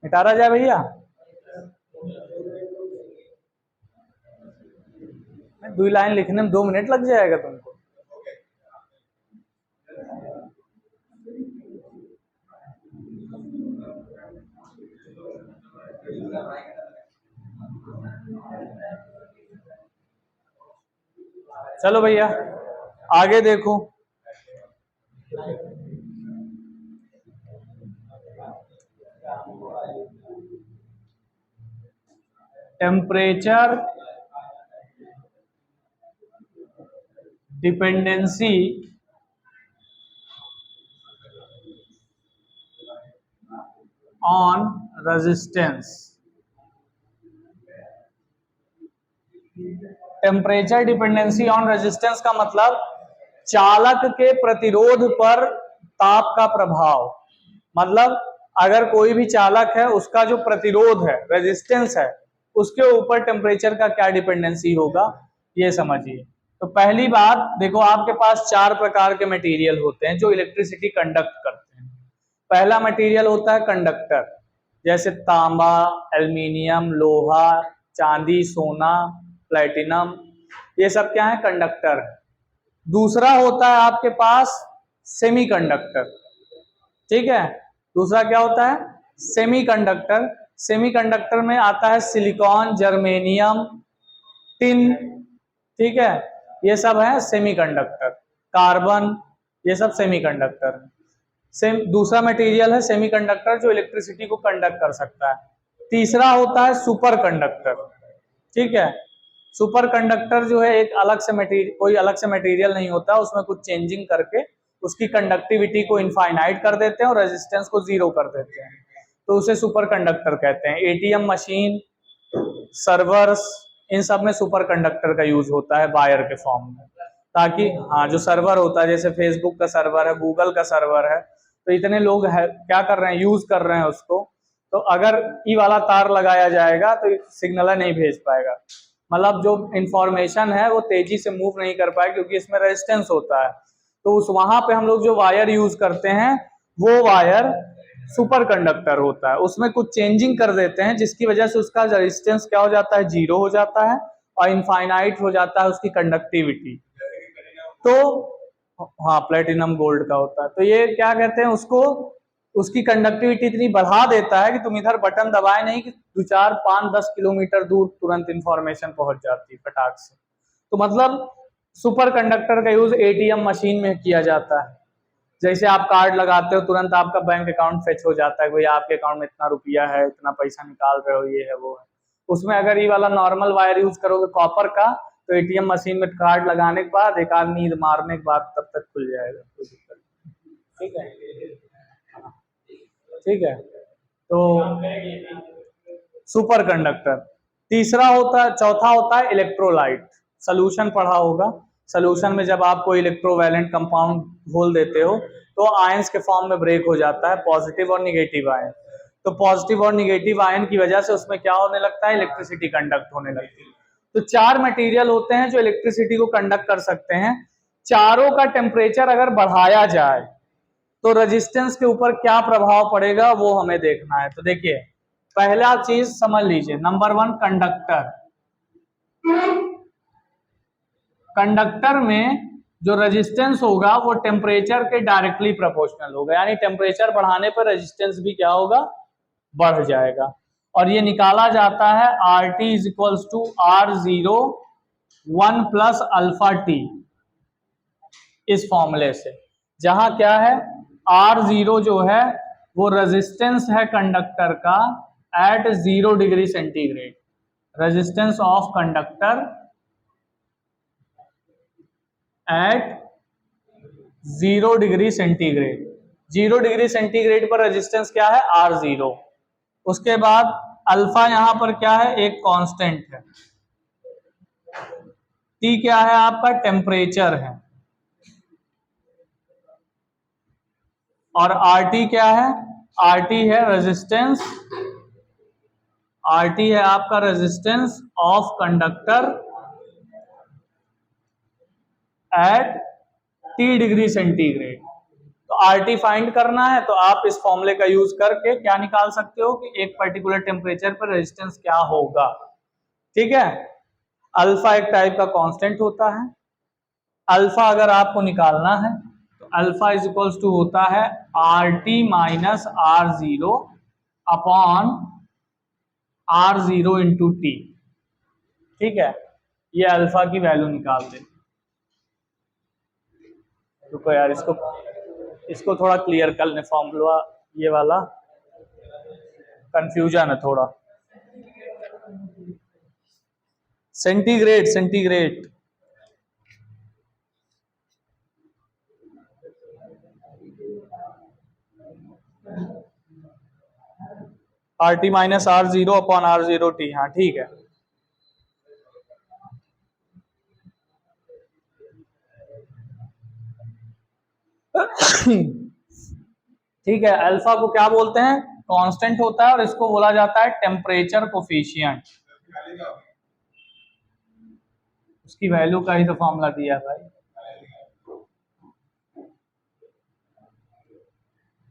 मिटारा जाए भैया, 2 लाइन लिखने में 2 मिनट लग जाएगा तुमको। चलो भैया आगे देखो। Temperature dependency on resistance. Temperature dependency on resistance का मतलब चालक के प्रतिरोध पर ताप का प्रभाव। मतलब अगर कोई भी चालक है उसका जो प्रतिरोध है, रेजिस्टेंस है, उसके ऊपर टेम्परेचर का क्या डिपेंडेंसी होगा, ये समझिए। तो पहली बात देखो, आपके पास 4 प्रकार के मटेरियल होते हैं जो इलेक्ट्रिसिटी कंडक्ट करते हैं। पहला मटेरियल होता है कंडक्टर। जैसे तांबा, एल्युमिनियम, लोहा, चांदी, सोना, प्लेटिनम, ये सब क्या है, कंडक्टर है। दूसरा होता है आपके पास सेमीकंडक्टर, ठीक है। दूसरा क्या होता है, सेमीकंडक्टर। सेमीकंडक्टर में आता है सिलिकॉन, जर्मेनियम, टिन, ठीक है, ये सब है सेमीकंडक्टर। कार्बन, ये सब सेमीकंडक्टर है। सेम दूसरा मटेरियल है सेमीकंडक्टर जो इलेक्ट्रिसिटी को कंडक्ट कर सकता है। तीसरा होता है सुपर कंडक्टर, ठीक है। सुपर कंडक्टर जो है एक अलग से मटेरियल, कोई अलग से मटेरियल नहीं होता, उसमें कुछ चेंजिंग करके उसकी कंडक्टिविटी को इनफाइनाइट कर देते हैं और रेजिस्टेंस को जीरो कर देते हैं, तो उसे सुपर कंडक्टर कहते हैं। एटीएम मशीन, सर्वर्स, इन सब में सुपर कंडक्टर का यूज होता है वायर के फॉर्म में, ताकि हाँ जो सर्वर होता है, जैसे फेसबुक का सर्वर है, गूगल का सर्वर है, तो इतने लोग है क्या कर रहे हैं, यूज कर रहे हैं उसको, तो अगर ई वाला तार लगाया जाएगा तो सिग्नल नहीं भेज पाएगा, मतलब जो इंफॉर्मेशन है वो तेजी से मूव नहीं कर पाए क्योंकि इसमें रेजिस्टेंस होता है। तो उस वहां पे हम लोग जो वायर यूज करते हैं वो वायर सुपर कंडक्टर होता है, उसमें कुछ चेंजिंग कर देते हैं जिसकी वजह से उसका रेजिस्टेंस क्या हो जाता है, जीरो हो जाता है और इनफाइनाइट हो जाता है उसकी कंडक्टिविटी। तो हाँ, प्लेटिनम गोल्ड का होता है। तो ये क्या कहते हैं उसको, उसकी कंडक्टिविटी इतनी बढ़ा देता है कि तुम इधर बटन दबाए नहीं कि 2, 4, 5, 10 किलोमीटर दूर तुरंत इंफॉर्मेशन पहुंच जाती है फटाक से। तो मतलब सुपर कंडक्टर का यूज एटीएम मशीन में किया जाता है। जैसे आप कार्ड लगाते हो तुरंत आपका बैंक अकाउंट फेच हो जाता है, भाई आपके अकाउंट में इतना रुपया है, इतना पैसा निकाल रहे हो, ये है वो है। उसमें अगर ये वाला नॉर्मल वायर यूज करोगे कॉपर का, तो एटीएम मशीन में कार्ड लगाने के बाद एक आध नींद मारने के बाद तब तक खुल जाएगा, कोई दिक्कत नहीं। ठीक है, ठीक है। तो सुपर कंडक्टर। तीसरा होता है, चौथा होता है इलेक्ट्रोलाइट। सोल्यूशन पढ़ा होगा, सोल्यूशन में जब आप कोई इलेक्ट्रोवैलेंट कंपाउंड घोल देते हो तो आयंस के फॉर्म में ब्रेक हो जाता है, पॉजिटिव और निगेटिव आयन। तो पॉजिटिव और निगेटिव आयन की वजह से उसमें क्या होने लगता है, इलेक्ट्रिसिटी कंडक्ट होने लगती है। तो 4 मटेरियल होते हैं जो इलेक्ट्रिसिटी को कंडक्ट कर सकते हैं। चारों का टेम्परेचर अगर बढ़ाया जाए तो रेजिस्टेंस के ऊपर क्या प्रभाव पड़ेगा वो हमें देखना है। तो देखिए, पहला चीज समझ लीजिए, नंबर 1 कंडक्टर। कंडक्टर में जो रेजिस्टेंस होगा वो टेम्परेचर के डायरेक्टली प्रोपोर्शनल होगा, यानी टेम्परेचर बढ़ाने पर रेजिस्टेंस भी क्या होगा, बढ़ जाएगा। और ये निकाला जाता है RT is equals to R0 1 plus alpha t, इस फॉर्मूले से, जहां क्या है R0 जो है वो रेजिस्टेंस है कंडक्टर का at 0 degree centigrade, resistance of conductor at 0 degree centigrade. 0 degree centigrade पर रेजिस्टेंस क्या है, R0। उसके बाद अल्फा यहां पर क्या है, एक कांस्टेंट है। टी क्या है, आपका टेम्परेचर है। और RT क्या है, RT है रेजिस्टेंस, RT है आपका resistance of conductor eight T degree centigrade. तो RT फाइंड करना है तो आप इस फॉर्मूले का यूज करके क्या निकाल सकते हो कि एक पर्टिकुलर टेम्परेचर पर रेजिस्टेंस क्या होगा, ठीक है। अल्फा एक टाइप का कांस्टेंट होता है। अल्फा अगर आपको निकालना है तो अल्फा इज इक्वल्स टू होता है RT minus R0 upon R0 into T, ठीक है। ये अल्फा की वैल्यू निकाल दे। रुको यार, इसको थोड़ा क्लियर कर ले फॉर्मूला, ये वाला कंफ्यूजन है थोड़ा। Centigrade, centigrade, RT minus R0 upon R0 T, हाँ ठीक है। ठीक है, अल्फा को क्या बोलते हैं, कांस्टेंट होता है और इसको बोला जाता है टेम्परेचर कोफिशिएंट। उसकी वैल्यू का ही तो फॉर्मूला दिया है भाई,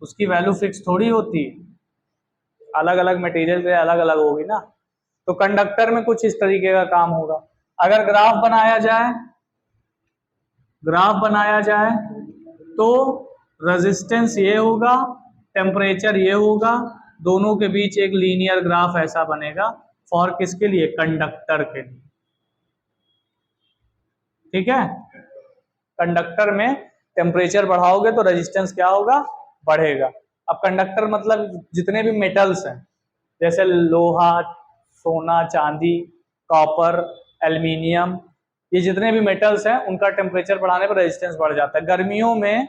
उसकी वैल्यू फिक्स थोड़ी होती। अलग अलग मटेरियल पे अलग अलग होगी ना। तो कंडक्टर में कुछ इस तरीके का काम होगा। अगर ग्राफ बनाया जाए तो रेजिस्टेंस ये होगा, टेम्परेचर ये होगा, दोनों के बीच एक लीनियर ग्राफ ऐसा बनेगा फॉर किसके लिए, कंडक्टर के लिए। ठीक है, कंडक्टर में टेम्परेचर बढ़ाओगे तो रेजिस्टेंस क्या होगा, बढ़ेगा। अब कंडक्टर मतलब जितने भी मेटल्स हैं जैसे लोहा, सोना, चांदी, कॉपर, एल्युमिनियम, ये जितने भी मेटल्स हैं उनका टेम्परेचर बढ़ाने पर रेजिस्टेंस बढ़ जाता है। गर्मियों में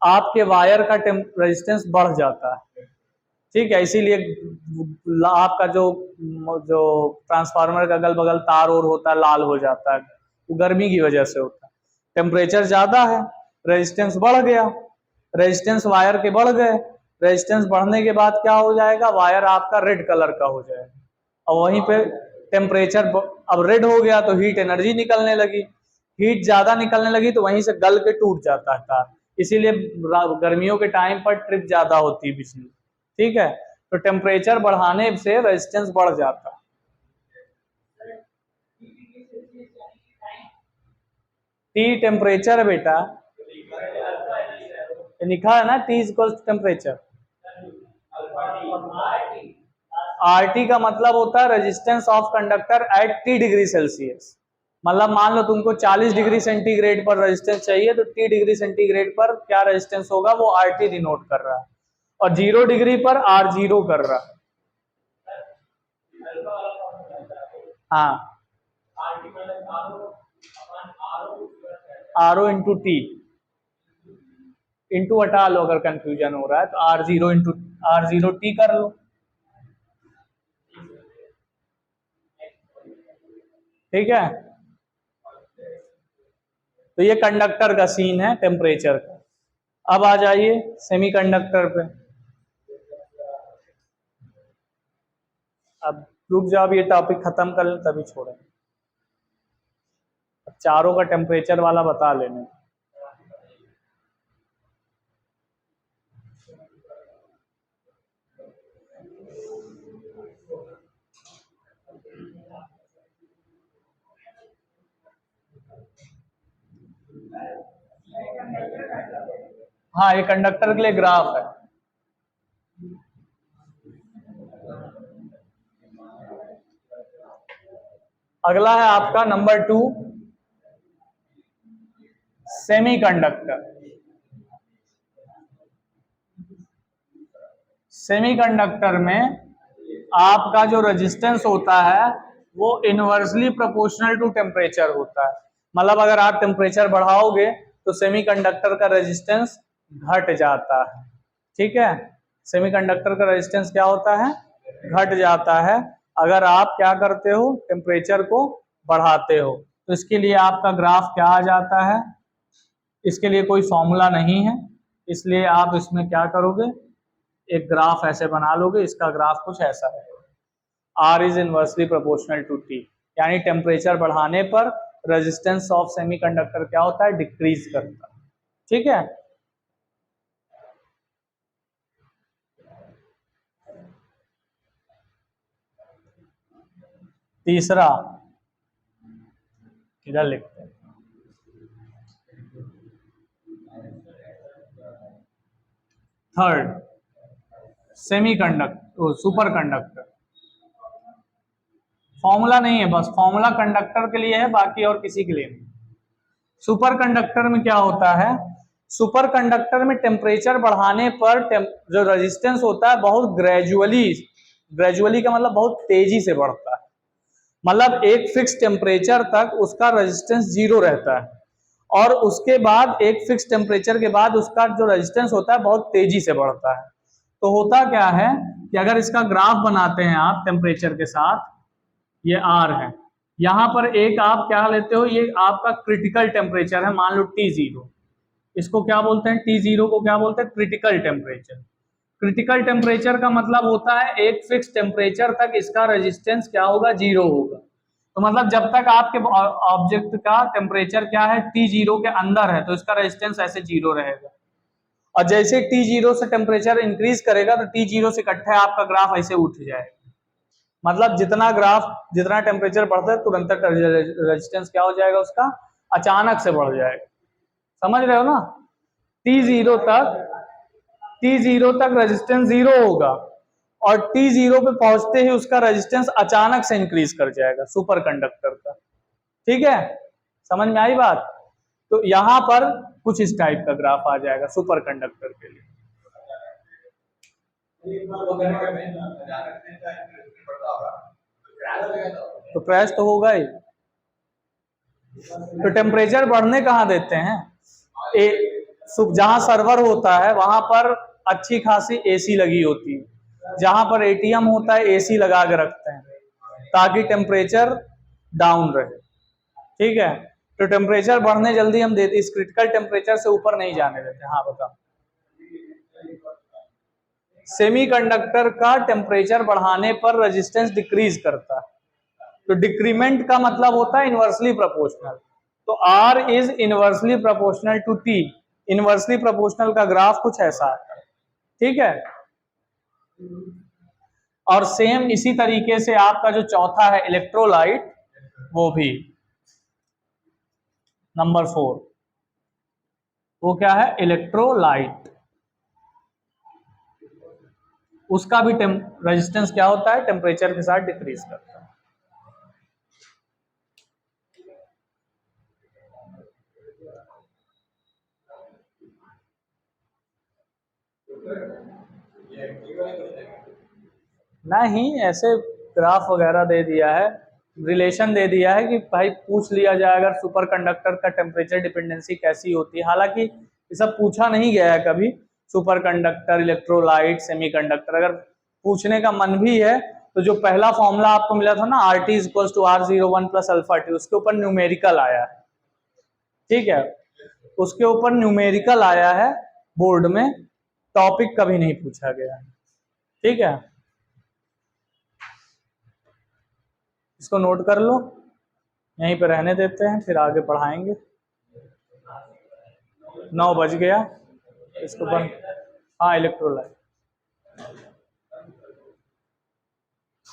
आपके वायर का रेजिस्टेंस बढ़ जाता है, ठीक है, इसीलिए आपका जो ट्रांसफार्मर का अगल बगल तार और होता है लाल हो जाता है, वो गर्मी की वजह से होता है। टेम्परेचर ज्यादा है, रेजिस्टेंस बढ़ गया, रेजिस्टेंस वायर के बढ़ गए, रेजिस्टेंस बढ़ने के बाद क्या हो जाएगा, वायर आपका रेड कलर का हो जाएगा। और वहीं पे टेम्परेचर अब रेड हो गया तो हीट एनर्जी निकलने लगी, हीट ज्यादा निकलने लगी तो वहीं से गल के टूट जाता है तार, इसीलिए गर्मियों के टाइम पर ट्रिप ज्यादा होती है बिजली। ठीक है, तो टेम्परेचर बढ़ाने से रेजिस्टेंस बढ़ जाता है। टी टेम्परेचर है बेटा, लिखा है ना, टी इक्वल टेम्परेचर। आरटी का मतलब होता है resistance of conductor at T degree Celsius. मतलब मान लो तुमको 40 डिग्री सेंटीग्रेड पर रेजिस्टेंस चाहिए तो टी डिग्री सेंटीग्रेड पर क्या रेजिस्टेंस होगा, वो आरटी डिनोट कर रहा है, और 0 डिग्री पर आर जीरो कर रहा है। हाँ, r o into t, into हटा लो अगर कंफ्यूजन हो रहा है, तो R0 इंटू R0 टी कर लो। ठीक है, तो ये कंडक्टर का सीन है टेम्परेचर का। अब आ जाइए सेमीकंडक्टर पे। अब रुक जाओ, ये टॉपिक खत्म कर लें तभी छोड़ेंगे। चारों का टेम्परेचर वाला बता लेने। हाँ, ये कंडक्टर के लिए ग्राफ है। अगला है आपका नंबर 2, सेमीकंडक्टर। सेमीकंडक्टर में आपका जो रेजिस्टेंस होता है वो इनवर्सली प्रोपोर्शनल टू टेम्परेचर होता है। मतलब अगर आप टेम्परेचर बढ़ाओगे तो सेमीकंडक्टर का रेजिस्टेंस घट जाता है। ठीक है, सेमीकंडक्टर का रेजिस्टेंस क्या होता है, घट जाता है अगर आप क्या करते हो, टेम्परेचर को बढ़ाते हो। तो इसके लिए आपका ग्राफ क्या आ जाता है, इसके लिए कोई फॉर्मूला नहीं है, इसलिए आप इसमें क्या करोगे, एक ग्राफ ऐसे बना लोगे। इसका ग्राफ कुछ ऐसा है, R is inversely proportional to T, यानी टेम्परेचर बढ़ाने पर रेजिस्टेंस ऑफ सेमीकंडक्टर क्या होता है, डिक्रीज करता है। ठीक है, तीसरा इधर लिखते हैं, third semiconductor, super conductor. Formula नहीं है, बस फॉर्मूला कंडक्टर के लिए है, बाकी और किसी के लिए नहीं। सुपर कंडक्टर में क्या होता है, सुपर कंडक्टर में टेम्परेचर बढ़ाने पर जो रेजिस्टेंस होता है बहुत ग्रेजुअली का मतलब बहुत तेजी से बढ़ता है। मतलब एक फिक्स टेम्परेचर तक उसका रेजिस्टेंस 0 रहता है, और उसके बाद एक फिक्स टेम्परेचर के बाद उसका जो रेजिस्टेंस होता है बहुत तेजी से बढ़ता है। तो होता क्या है कि अगर इसका ग्राफ बनाते हैं आप टेम्परेचर के साथ, ये R है, यहां पर एक आप क्या लेते हो, ये आपका क्रिटिकल टेम्परेचर है, मान लो T0, इसको क्या बोलते हैं, T0 को क्या बोलते हैं, क्रिटिकल टेम्परेचर। क्रिटिकल टेम्परेचर का मतलब होता है एक फिक्स टेम्परेचर तक इसका रेजिस्टेंस क्या होगा, 0 होगा। तो मतलब जब तक आपके ऑब्जेक्ट का टेम्परेचर क्या है, T0 के अंदर है, तो इसका रेजिस्टेंस ऐसे 0 रहेगा। और जैसे T0 से टेम्परेचर इंक्रीज करेगा तो T0 से इकट्ठा आपका ग्राफ ऐसे उठ जाएगा। मतलब जितना टेम्परेचर बढ़ता है तुरंत रेजिस्टेंस क्या हो जाएगा उसका, अचानक से बढ़ जाएगा। समझ रहे हो ना? T0 तक रेजिस्टेंस 0 होगा और T0 पे पहुंचते ही उसका रेजिस्टेंस अचानक से इंक्रीज कर जाएगा सुपर कंडक्टर का। ठीक है, समझ में आई बात? तो यहां पर कुछ इस टाइप का ग्राफ आ जाएगा सुपर कंडक्टर के लिए। तो क्रैश तो होगा ही। तो टेम्परेचर बढ़ने कहाँ देते हैं? जहां सर्वर होता है वहां पर अच्छी खासी एसी लगी होती है, जहां पर एटीएम होता है एसी लगा के रखते हैं ताकि टेम्परेचर डाउन रहे। ठीक है, तो टेम्परेचर बढ़ने जल्दी हम देते, इस क्रिटिकल टेम्परेचर से ऊपर नहीं जाने देते। हाँ बताओ। सेमीकंडक्टर का टेम्परेचर बढ़ाने पर रेजिस्टेंस डिक्रीज करता है, तो डिक्रीमेंट का मतलब होता है इनवर्सली प्रोपोर्शनल। तो R is inversely proportional to T। Inversely proportional का ग्राफ कुछ ऐसा है। ठीक है, और सेम इसी तरीके से आपका जो चौथा है इलेक्ट्रोलाइट, वो भी नंबर 4, वो क्या है? इलेक्ट्रोलाइट। उसका भी रेजिस्टेंस क्या होता है? टेम्परेचर के साथ डिक्रीज करता है। नहीं, ऐसे ग्राफ वगैरह दे दिया है, रिलेशन दे दिया है कि भाई पूछ लिया जाए अगर सुपर कंडक्टर का टेम्परेचर डिपेंडेंसी कैसी होती है। हालांकि ये सब पूछा नहीं गया है कभी, सुपर कंडक्टर, इलेक्ट्रोलाइट, सेमीकंडक्टर। अगर पूछने का मन भी है तो जो पहला फॉर्मूला आपको मिला था ना RT equals to R01 plus alpha T, उसके ऊपर न्यूमेरिकल आया है। ठीक है, उसके ऊपर न्यूमेरिकल आया है बोर्ड में, टॉपिक कभी नहीं पूछा गया है। ठीक है, इसको नोट कर लो, यहीं पे रहने देते हैं, फिर आगे पढ़ाएंगे। 9 बज गया, इसको बंद। हाँ, इलेक्ट्रोलाइट।